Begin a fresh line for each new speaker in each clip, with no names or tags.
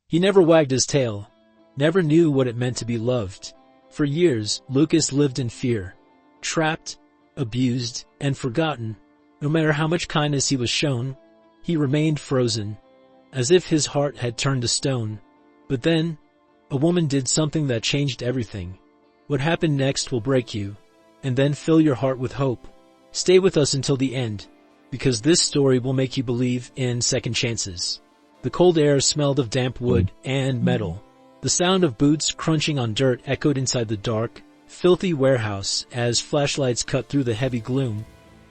He never wagged his tail, never knew what it meant to be loved. For years, Lucas lived in fear, trapped, abused, and forgotten. No matter how much kindness he was shown, he remained frozen, as if his heart had turned to stone. But then, a woman did something that changed everything. What happened next will break you, and then fill your heart with hope. Stay with us until the end, because this story will make you believe in second chances. The cold air smelled of damp wood and metal. The sound of boots crunching on dirt echoed inside the dark, filthy warehouse as flashlights cut through the heavy gloom.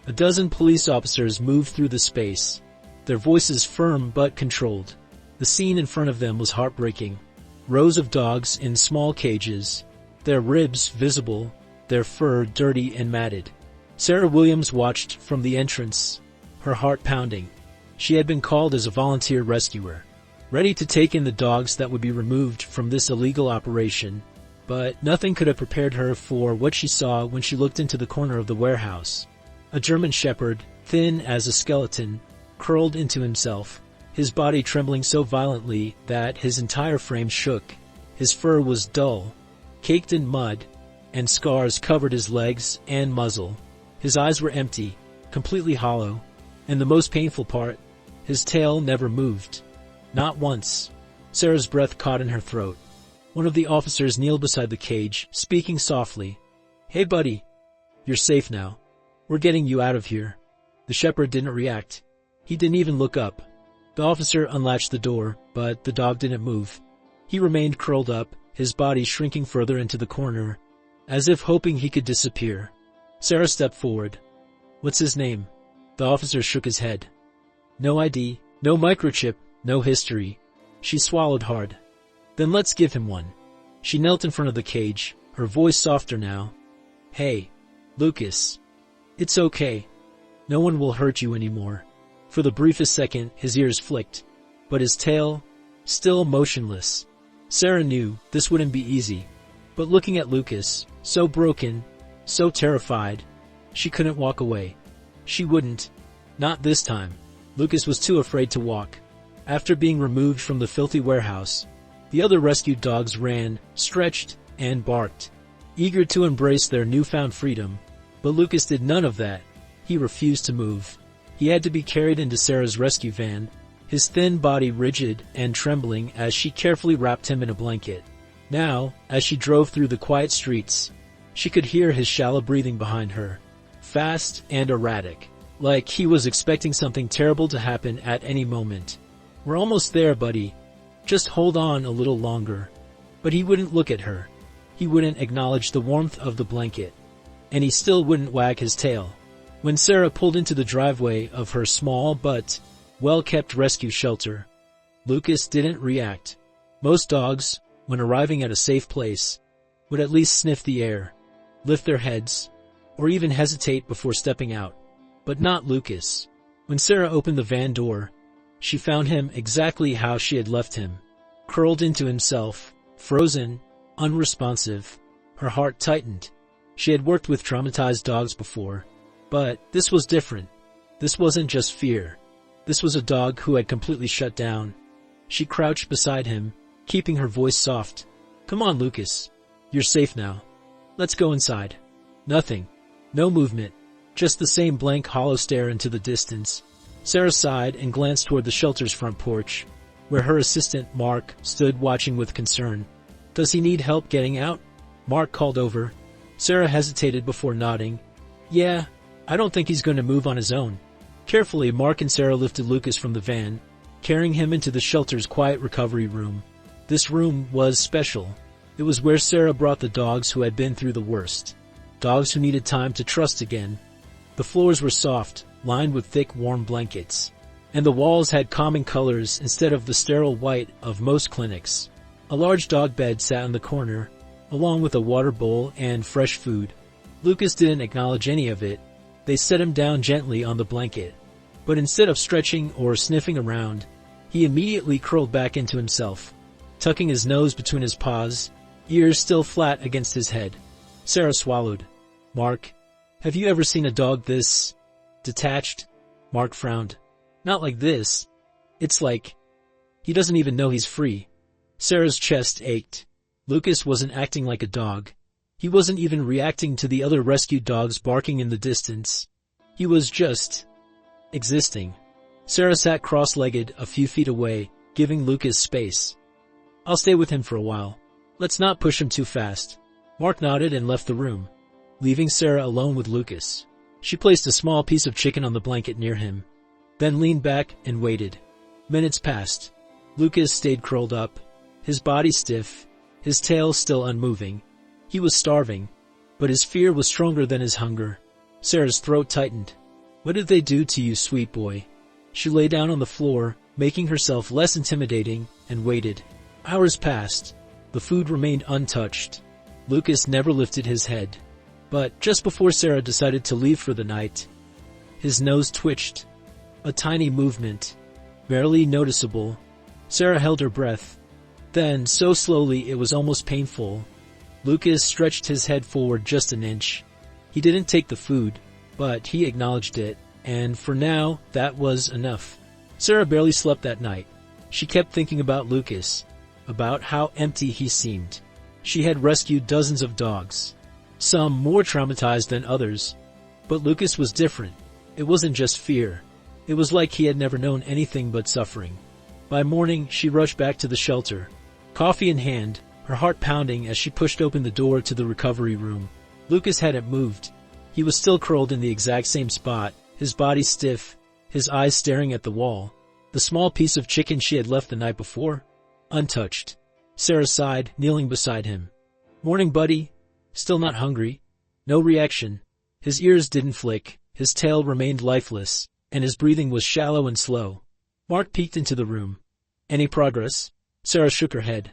A dozen police officers moved through the space, their voices firm but controlled. The scene in front of them was heartbreaking. Rows of dogs in small cages, their ribs visible, their fur dirty and matted. Sarah Williams watched from the entrance, her heart pounding. She had been called as a volunteer rescuer, ready to take in the dogs that would be removed from this illegal operation. But nothing could have prepared her for what she saw when she looked into the corner of the warehouse. A German shepherd, thin as a skeleton, curled into himself, his body trembling so violently that his entire frame shook. His fur was dull, caked in mud, and scars covered his legs and muzzle. His eyes were empty, completely hollow, and the most painful part, his tail never moved. Not once. Sarah's breath caught in her throat. One of the officers kneeled beside the cage, speaking softly. "Hey buddy, you're safe now. We're getting you out of here." The shepherd didn't react. He didn't even look up. The officer unlatched the door, but the dog didn't move. He remained curled up, his body shrinking further into the corner, as if hoping he could disappear. Sarah stepped forward. "What's his name?" The officer shook his head. "No ID, no microchip, no history." She swallowed hard. "Then let's give him one." She knelt in front of the cage, her voice softer now. "Hey, Lucas. It's okay. No one will hurt you anymore." For the briefest second, his ears flicked, but his tail, still motionless. Sarah knew this wouldn't be easy, but looking at Lucas, so broken, so terrified, she couldn't walk away. She wouldn't. Not this time. Lucas was too afraid to walk. After being removed from the filthy warehouse, the other rescued dogs ran, stretched, and barked, eager to embrace their newfound freedom. But Lucas did none of that. He refused to move. He had to be carried into Sarah's rescue van, his thin body rigid and trembling as she carefully wrapped him in a blanket. Now, as she drove through the quiet streets, she could hear his shallow breathing behind her, fast and erratic, like he was expecting something terrible to happen at any moment. "We're almost there, buddy. Just hold on a little longer." But he wouldn't look at her. He wouldn't acknowledge the warmth of the blanket. And he still wouldn't wag his tail. When Sarah pulled into the driveway of her small but well-kept rescue shelter, Lucas didn't react. Most dogs, when arriving at a safe place, would at least sniff the air, lift their heads, or even hesitate before stepping out. But not Lucas. When Sarah opened the van door, she found him exactly how she had left him, curled into himself, frozen, unresponsive. Her heart tightened. She had worked with traumatized dogs before, but this was different. This wasn't just fear. This was a dog who had completely shut down. She crouched beside him, keeping her voice soft. "Come on, Lucas. You're safe now. Let's go inside." Nothing. No movement. Just the same blank, hollow stare into the distance. Sarah sighed and glanced toward the shelter's front porch, where her assistant, Mark, stood watching with concern. "Does he need help getting out?" Mark called over. Sarah hesitated before nodding. "Yeah, I don't think he's going to move on his own." Carefully, Mark and Sarah lifted Lucas from the van, carrying him into the shelter's quiet recovery room. This room was special. It was where Sarah brought the dogs who had been through the worst. Dogs who needed time to trust again. The floors were soft, lined with thick, warm blankets, and the walls had calming colors instead of the sterile white of most clinics. A large dog bed sat in the corner, along with a water bowl and fresh food. Lucas didn't acknowledge any of it. They set him down gently on the blanket, but instead of stretching or sniffing around, he immediately curled back into himself, tucking his nose between his paws, ears still flat against his head. Sarah swallowed. "Mark, have you ever seen a dog this detached?" Mark frowned. "Not like this. It's like he doesn't even know he's free." Sarah's chest ached. Lucas wasn't acting like a dog. He wasn't even reacting to the other rescued dogs barking in the distance. He was just existing. Sarah sat cross-legged a few feet away, giving Lucas space. "I'll stay with him for a while. Let's not push him too fast." Mark nodded and left the room, leaving Sarah alone with Lucas. She placed a small piece of chicken on the blanket near him, then leaned back and waited. Minutes passed. Lucas stayed curled up, his body stiff, his tail still unmoving. He was starving, but his fear was stronger than his hunger. Sarah's throat tightened. "What did they do to you, sweet boy?" She lay down on the floor, making herself less intimidating, and waited. Hours passed. The food remained untouched. Lucas never lifted his head. But just before Sarah decided to leave for the night, his nose twitched. A tiny movement, barely noticeable. Sarah held her breath. Then, so slowly it was almost painful, Lucas stretched his head forward just an inch. He didn't take the food, but he acknowledged it, and for now, that was enough. Sarah barely slept that night. She kept thinking about Lucas, about how empty he seemed. She had rescued dozens of dogs, some more traumatized than others. But Lucas was different. It wasn't just fear. It was like he had never known anything but suffering. By morning, she rushed back to the shelter, coffee in hand, her heart pounding as she pushed open the door to the recovery room. Lucas hadn't moved. He was still curled in the exact same spot, his body stiff, his eyes staring at the wall. The small piece of chicken she had left the night before, untouched. Sarah sighed, kneeling beside him. "Morning, buddy." Still not hungry. No reaction. His ears didn't flick, his tail remained lifeless, and his breathing was shallow and slow. Mark peeked into the room. "Any progress?" Sarah shook her head.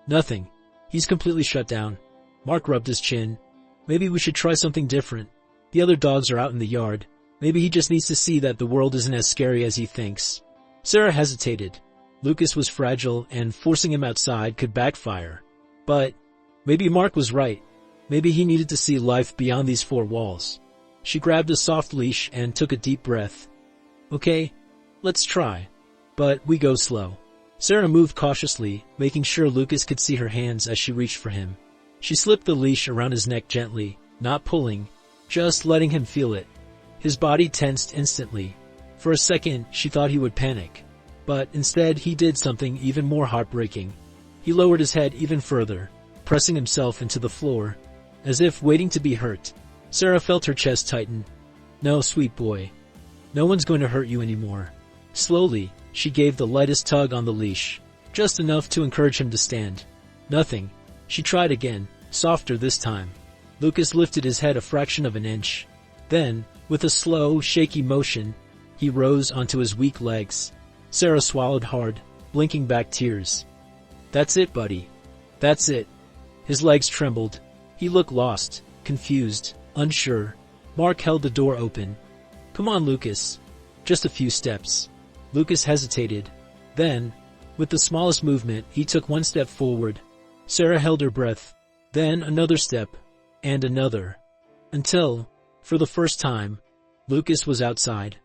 "Nothing. He's completely shut down." Mark rubbed his chin. "Maybe we should try something different. The other dogs are out in the yard. Maybe he just needs to see that the world isn't as scary as he thinks." Sarah hesitated. Lucas was fragile, and forcing him outside could backfire. But maybe Mark was right. Maybe he needed to see life beyond these four walls. She grabbed a soft leash and took a deep breath. "Okay, let's try. But we go slow." Sarah moved cautiously, making sure Lucas could see her hands as she reached for him. She slipped the leash around his neck gently, not pulling, just letting him feel it. His body tensed instantly. For a second, she thought he would panic. But instead, he did something even more heartbreaking. He lowered his head even further, pressing himself into the floor, as if waiting to be hurt. Sarah felt her chest tighten. "No, sweet boy. No one's going to hurt you anymore." Slowly, she gave the lightest tug on the leash, just enough to encourage him to stand. Nothing. She tried again, softer this time. Lucas lifted his head a fraction of an inch. Then, with a slow, shaky motion, he rose onto his weak legs. Sarah swallowed hard, blinking back tears. "That's it, buddy. That's it." His legs trembled. He looked lost, confused, unsure. Mark held the door open. "Come on, Lucas. Just a few steps." Lucas hesitated. Then, with the smallest movement, he took one step forward. Sarah held her breath. Then another step, and another. Until, for the first time, Lucas was outside.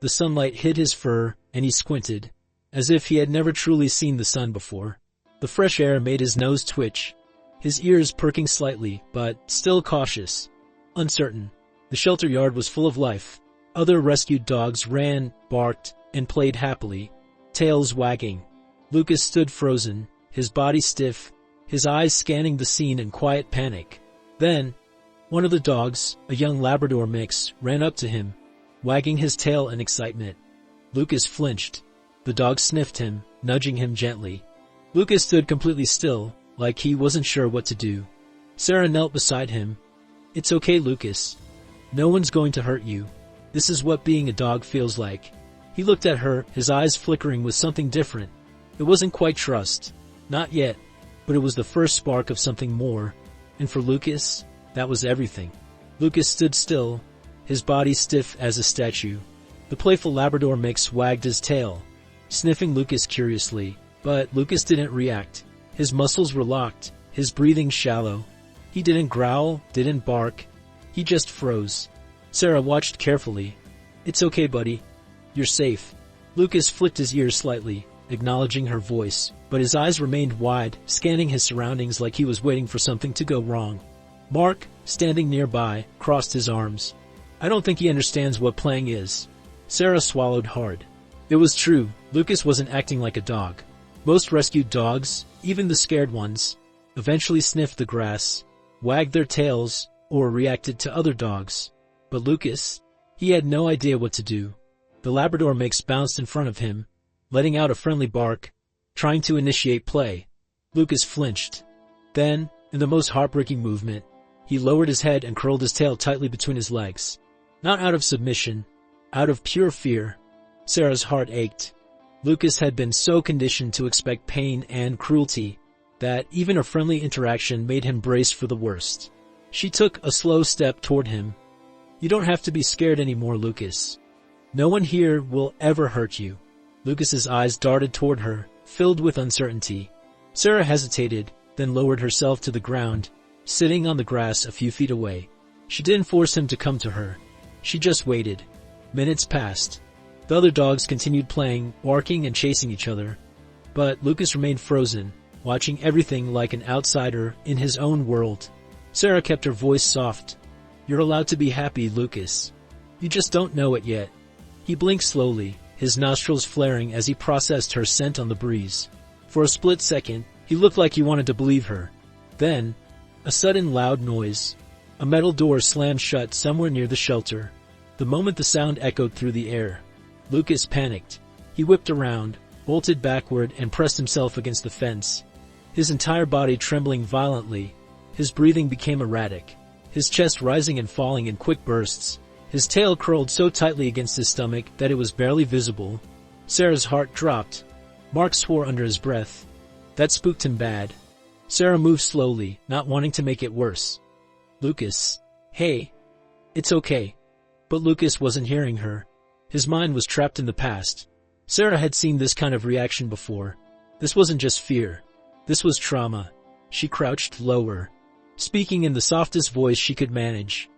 The sunlight hid his fur, and he squinted, as if he had never truly seen the sun before. The fresh air made his nose twitch, his ears perking slightly, but still cautious, uncertain. The shelter yard was full of life. Other rescued dogs ran, barked, and played happily, tails wagging. Lucas stood frozen, his body stiff, his eyes scanning the scene in quiet panic. Then, one of the dogs, a young Labrador mix, ran up to him, wagging his tail in excitement. Lucas flinched. The dog sniffed him, nudging him gently. Lucas stood completely still, like he wasn't sure what to do. Sarah knelt beside him. "It's okay, Lucas. No one's going to hurt you. This is what being a dog feels like." He looked at her, his eyes flickering with something different. It wasn't quite trust. Not yet. But it was the first spark of something more. And for Lucas, that was everything. Lucas stood still, his body stiff as a statue. The playful Labrador mix wagged his tail, sniffing Lucas curiously. But Lucas didn't react. His muscles were locked, his breathing shallow. He didn't growl, didn't bark. He just froze. Sarah watched carefully. "It's okay, buddy. You're safe." Lucas flicked his ears slightly, acknowledging her voice, but his eyes remained wide, scanning his surroundings like he was waiting for something to go wrong. Mark, standing nearby, crossed his arms. I don't think he understands what playing is. Sarah swallowed hard. It was true, Lucas wasn't acting like a dog. Most rescued dogs, even the scared ones, eventually sniffed the grass, wagged their tails, or reacted to other dogs. But Lucas, he had no idea what to do. The Labrador mix bounced in front of him, letting out a friendly bark, trying to initiate play. Lucas flinched. Then, in the most heartbreaking movement, he lowered his head and curled his tail tightly between his legs. Not out of submission, out of pure fear. Sarah's heart ached. Lucas had been so conditioned to expect pain and cruelty that even a friendly interaction made him brace for the worst. She took a slow step toward him. You don't have to be scared anymore, Lucas. No one here will ever hurt you. Lucas's eyes darted toward her, filled with uncertainty. Sarah hesitated, then lowered herself to the ground, sitting on the grass a few feet away. She didn't force him to come to her. She just waited. Minutes passed. The other dogs continued playing, barking and chasing each other. But Lucas remained frozen, watching everything like an outsider in his own world. Sarah kept her voice soft. You're allowed to be happy, Lucas. You just don't know it yet. He blinked slowly, his nostrils flaring as he processed her scent on the breeze. For a split second, he looked like he wanted to believe her. Then, a sudden loud noise. A metal door slammed shut somewhere near the shelter. The moment the sound echoed through the air, Lucas panicked. He whipped around, bolted backward, and pressed himself against the fence. His entire body trembling violently. His breathing became erratic, his chest rising and falling in quick bursts. His tail curled so tightly against his stomach that it was barely visible. Sarah's heart dropped. Mark swore under his breath. That spooked him bad. Sarah moved slowly, not wanting to make it worse. Lucas. Hey. It's okay. But Lucas wasn't hearing her. His mind was trapped in the past. Sarah had seen this kind of reaction before. This wasn't just fear. This was trauma. She crouched lower, speaking in the softest voice she could manage.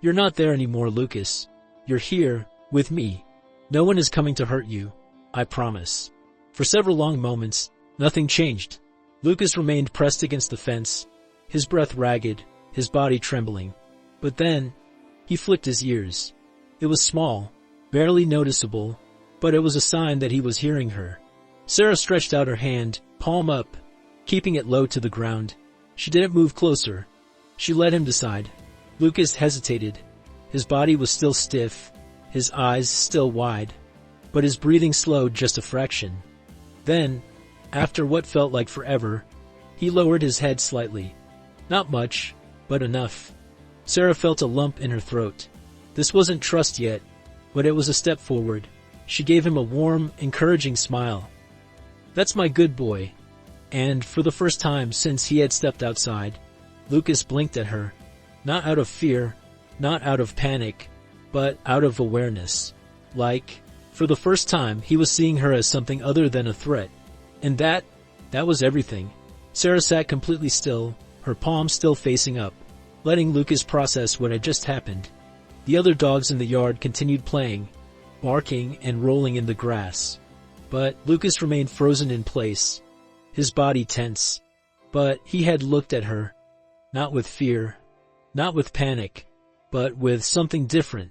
You're not there anymore, Lucas. You're here, with me. No one is coming to hurt you. I promise. For several long moments, nothing changed. Lucas remained pressed against the fence, his breath ragged, his body trembling. But then, he flicked his ears. It was small, barely noticeable, but it was a sign that he was hearing her. Sarah stretched out her hand, palm up, keeping it low to the ground. She didn't move closer. She let him decide. Lucas hesitated. His body was still stiff, his eyes still wide, but his breathing slowed just a fraction. Then, after what felt like forever, he lowered his head slightly. Not much, but enough. Sarah felt a lump in her throat. This wasn't trust yet, but it was a step forward. She gave him a warm, encouraging smile. That's my good boy. And for the first time since he had stepped outside, Lucas blinked at her. Not out of fear, not out of panic, but out of awareness. Like, for the first time, he was seeing her as something other than a threat. And that was everything. Sarah sat completely still, her palms still facing up, letting Lucas process what had just happened. The other dogs in the yard continued playing, barking and rolling in the grass. But Lucas remained frozen in place, his body tense. But he had looked at her, not with fear, not with panic, but with something different,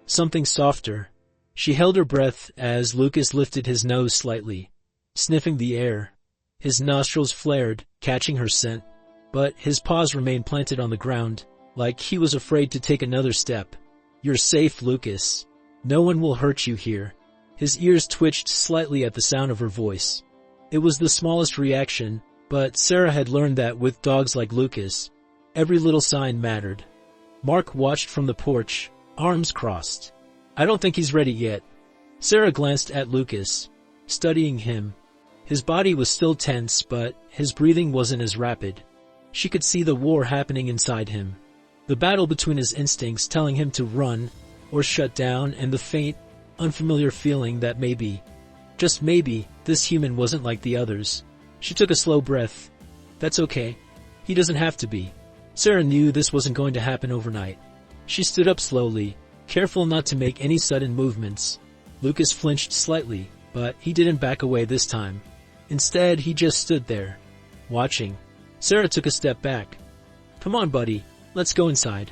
something softer. She held her breath as Lucas lifted his nose slightly, sniffing the air. His nostrils flared, catching her scent, but his paws remained planted on the ground, like he was afraid to take another step. You're safe, Lucas. No one will hurt you here. His ears twitched slightly at the sound of her voice. It was the smallest reaction, but Sarah had learned that with dogs like Lucas, every little sign mattered. Mark watched from the porch, arms crossed. I don't think he's ready yet. Sarah glanced at Lucas, studying him. His body was still tense, but his breathing wasn't as rapid. She could see the war happening inside him. The battle between his instincts telling him to run or shut down, and the faint, unfamiliar feeling that maybe, just maybe, this human wasn't like the others. She took a slow breath. That's okay. He doesn't have to be. Sarah knew this wasn't going to happen overnight. She stood up slowly, careful not to make any sudden movements. Lucas flinched slightly, but he didn't back away this time. Instead, he just stood there, watching. Sarah took a step back. "Come on, buddy, let's go inside."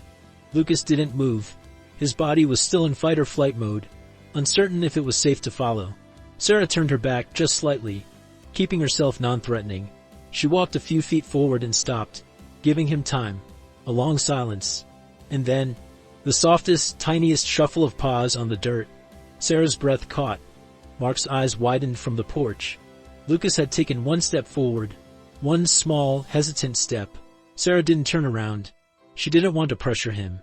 Lucas didn't move. His body was still in fight or flight mode, uncertain if it was safe to follow. Sarah turned her back just slightly, keeping herself non-threatening. She walked a few feet forward and stopped, giving him time. A long silence. And then, the softest, tiniest shuffle of paws on the dirt. Sarah's breath caught. Mark's eyes widened from the porch. Lucas had taken one step forward. One small, hesitant step. Sarah didn't turn around. She didn't want to pressure him.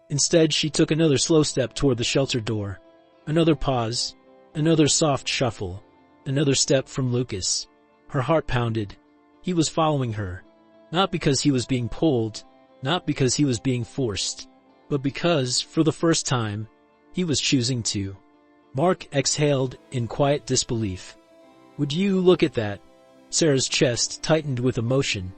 Instead, she took another slow step toward the shelter door. Another pause. Another soft shuffle. Another step from Lucas. Her heart pounded. He was following her. Not because he was being pulled, not because he was being forced, but because, for the first time, he was choosing to. Mark exhaled in quiet disbelief. "Would you look at that?" Sarah's chest tightened with emotion.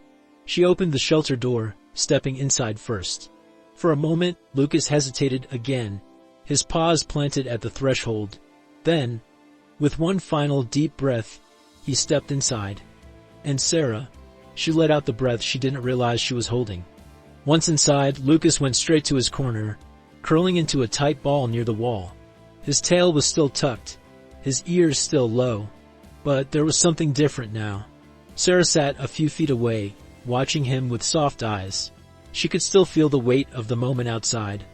She opened the shelter door, stepping inside first. For a moment, Lucas hesitated again, his paws planted at the threshold. Then, with one final deep breath, he stepped inside. And Sarah, she let out the breath she didn't realize she was holding. Once inside, Lucas went straight to his corner, curling into a tight ball near the wall. His tail was still tucked, his ears still low. But there was something different now. Sarah sat a few feet away, watching him with soft eyes. She could still feel the weight of the moment outside.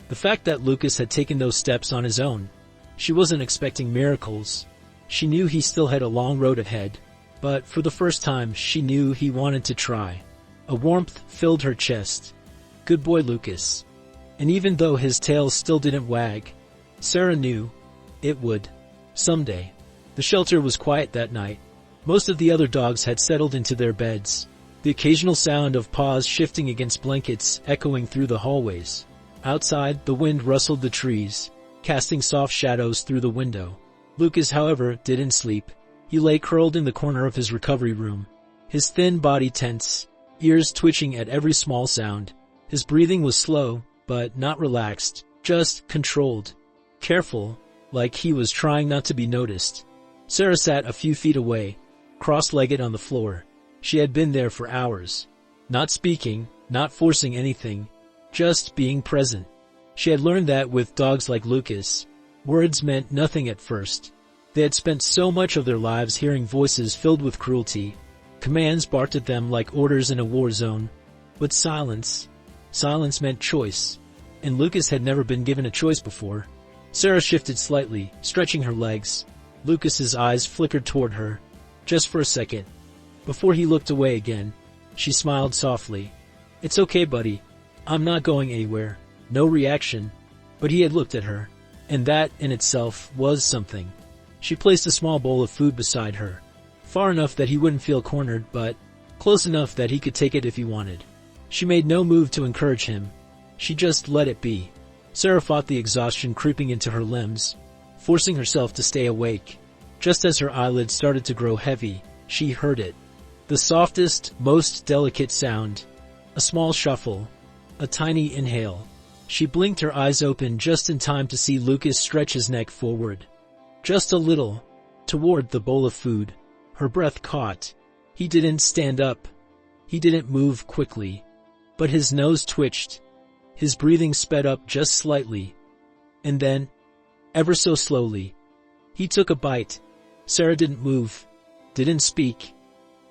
The fact that Lucas had taken those steps on his own. She wasn't expecting miracles. She knew he still had a long road ahead. But for the first time, she knew he wanted to try. A warmth filled her chest. Good boy, Lucas. And even though his tail still didn't wag, Sarah knew it would. Someday. The shelter was quiet that night. Most of the other dogs had settled into their beds, the occasional sound of paws shifting against blankets echoing through the hallways. Outside, the wind rustled the trees, casting soft shadows through the window. Lucas, however, didn't sleep. He lay curled in the corner of his recovery room, his thin body tense, ears twitching at every small sound. His breathing was slow, but not relaxed, just controlled. Careful, like he was trying not to be noticed. Sarah sat a few feet away, cross-legged on the floor. She had been there for hours. Not speaking, not forcing anything, just being present. She had learned that with dogs like Lucas, words meant nothing at first. They had spent so much of their lives hearing voices filled with cruelty. Commands barked at them like orders in a war zone. But silence meant choice. And Lucas had never been given a choice before. Sarah shifted slightly, stretching her legs. Lucas's eyes flickered toward her, just for a second. Before he looked away again, she smiled softly. "It's okay, buddy. I'm not going anywhere." No reaction, but he had looked at her, and that in itself was something. She placed a small bowl of food beside her, far enough that he wouldn't feel cornered, but close enough that he could take it if he wanted. She made no move to encourage him. She just let it be. Sarah fought the exhaustion creeping into her limbs, forcing herself to stay awake. Just as her eyelids started to grow heavy, she heard it. The softest, most delicate sound. A small shuffle. A tiny inhale. She blinked her eyes open just in time to see Lucas stretch his neck forward. Just a little, toward the bowl of food. Her breath caught. He didn't stand up. He didn't move quickly. But his nose twitched. His breathing sped up just slightly. And then, ever so slowly, he took a bite. Sarah didn't move, didn't speak,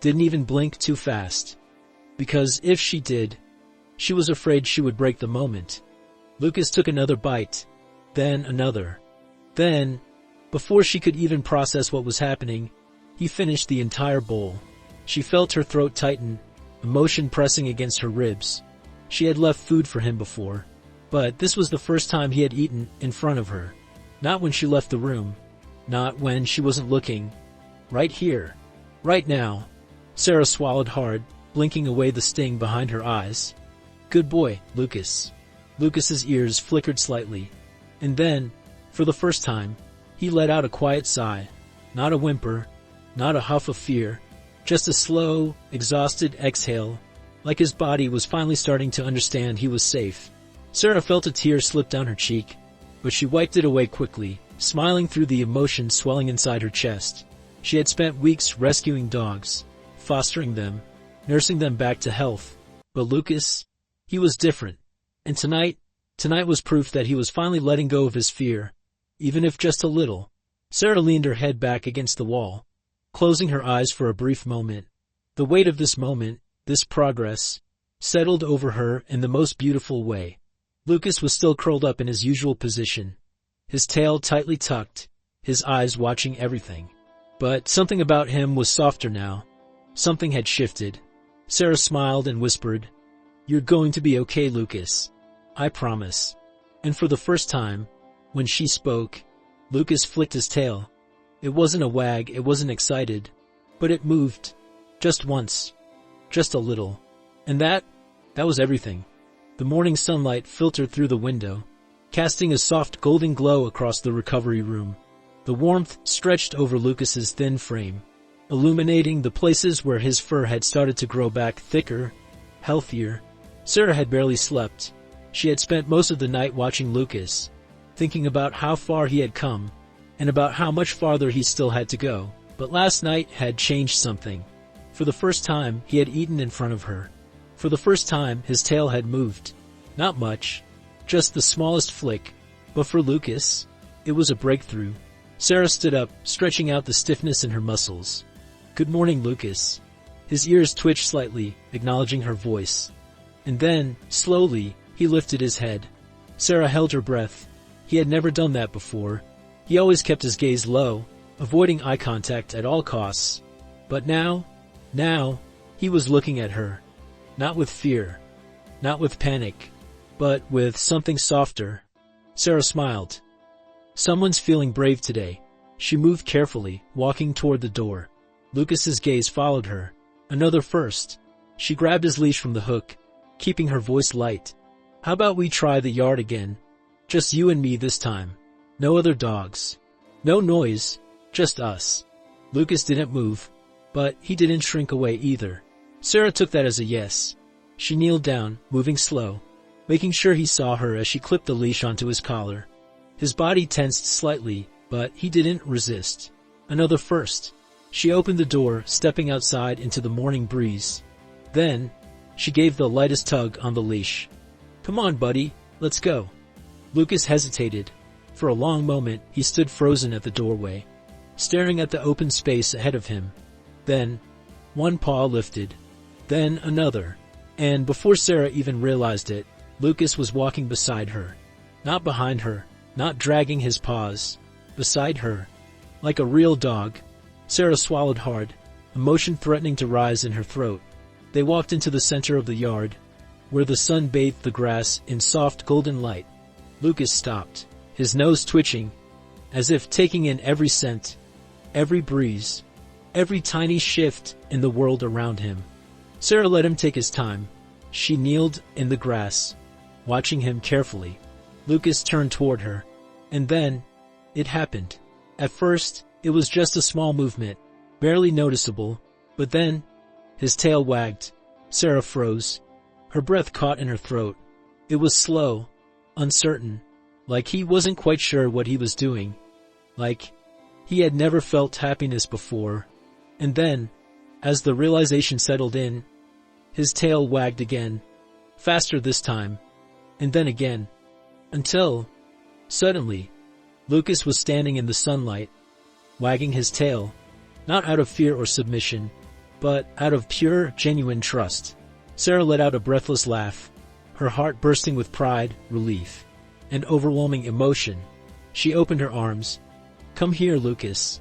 didn't even blink too fast. Because if she did, she was afraid she would break the moment. Lucas took another bite, then another. Then, before she could even process what was happening, he finished the entire bowl. She felt her throat tighten, emotion pressing against her ribs. She had left food for him before, but this was the first time he had eaten in front of her. Not when she left the room. Not when she wasn't looking. Right here. Right now. Sarah swallowed hard, blinking away the sting behind her eyes. Good boy, Lucas. Lucas's ears flickered slightly. And then, for the first time, he let out a quiet sigh. Not a whimper, not a huff of fear, just a slow, exhausted exhale, like his body was finally starting to understand he was safe. Sarah felt a tear slip down her cheek, but she wiped it away quickly, smiling through the emotion swelling inside her chest. She had spent weeks rescuing dogs, fostering them, nursing them back to health. But Lucas, he was different. And tonight was proof that he was finally letting go of his fear, even if just a little. Sarah leaned her head back against the wall, closing her eyes for a brief moment. The weight of this moment, this progress, settled over her in the most beautiful way. Lucas was still curled up in his usual position, his tail tightly tucked, his eyes watching everything. But something about him was softer now. Something had shifted. Sarah smiled and whispered, "You're going to be okay, Lucas. I promise." And for the first time, when she spoke, Lucas flicked his tail. It wasn't a wag, it wasn't excited, but it moved. Just once. Just a little. And that was everything. The morning sunlight filtered through the window, casting a soft golden glow across the recovery room. The warmth stretched over Lucas's thin frame, illuminating the places where his fur had started to grow back thicker, healthier. Sarah had barely slept. She had spent most of the night watching Lucas, thinking about how far he had come, and about how much farther he still had to go. But last night had changed something. For the first time, he had eaten in front of her. For the first time, his tail had moved. Not much, just the smallest flick. But for Lucas, it was a breakthrough. Sarah stood up, stretching out the stiffness in her muscles. "Good morning, Lucas." His ears twitched slightly, acknowledging her voice. And then, slowly, he lifted his head. Sarah held her breath. He had never done that before. He always kept his gaze low, avoiding eye contact at all costs. But now, he was looking at her. Not with fear, not with panic, but with something softer. Sarah smiled. "Someone's feeling brave today." She moved carefully, walking toward the door. Lucas's gaze followed her. Another first. She grabbed his leash from the hook, keeping her voice light. "How about we try the yard again? Just you and me this time. No other dogs. No noise, just us." Lucas didn't move, but he didn't shrink away either. Sarah took that as a yes. She kneeled down, moving slow, making sure he saw her as she clipped the leash onto his collar. His body tensed slightly, but he didn't resist. Another first. She opened the door, stepping outside into the morning breeze. Then, she gave the lightest tug on the leash. "Come on, buddy, let's go." Lucas hesitated. For a long moment, he stood frozen at the doorway, staring at the open space ahead of him. Then, one paw lifted. Then another. And before Sarah even realized it, Lucas was walking beside her. Not behind her, not dragging his paws. Beside her. Like a real dog. Sarah swallowed hard, emotion threatening to rise in her throat. They walked into the center of the yard, where the sun bathed the grass in soft golden light. Lucas stopped, his nose twitching, as if taking in every scent, every breeze, every tiny shift in the world around him. Sarah let him take his time. She kneeled in the grass, watching him carefully. Lucas turned toward her, and then, it happened. At first, it was just a small movement, barely noticeable, but then, his tail wagged. Sarah froze. Her breath caught in her throat. It was slow, uncertain, like he wasn't quite sure what he was doing, like he had never felt happiness before. And then, as the realization settled in, his tail wagged again, faster this time, and then again, until, suddenly, Lucas was standing in the sunlight, wagging his tail, not out of fear or submission, but out of pure, genuine trust. Sarah let out a breathless laugh, her heart bursting with pride, relief, and overwhelming emotion. She opened her arms. "Come here, Lucas."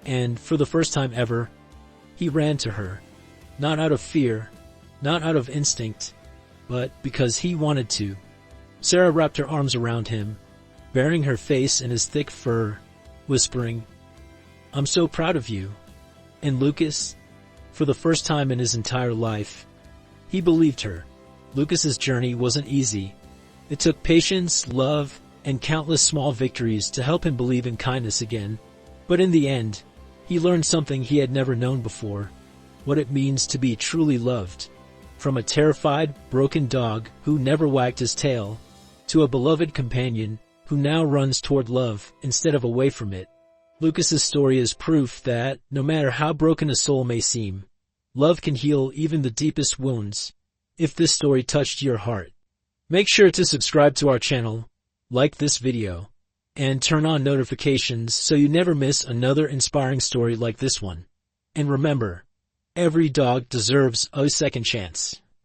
And for the first time ever, he ran to her, not out of fear, not out of instinct, but because he wanted to. Sarah wrapped her arms around him, burying her face in his thick fur, whispering, "I'm so proud of you." And Lucas, for the first time in his entire life, he believed her. Lucas's journey wasn't easy. It took patience, love, and countless small victories to help him believe in kindness again. But in the end, he learned something he had never known before, what it means to be truly loved. From a terrified, broken dog who never wagged his tail, to a beloved companion who now runs toward love instead of away from it. Lucas's story is proof that, no matter how broken a soul may seem, love can heal even the deepest wounds. If this story touched your heart, make sure to subscribe to our channel, like this video, and turn on notifications so you never miss another inspiring story like this one. And remember, every dog deserves a second chance.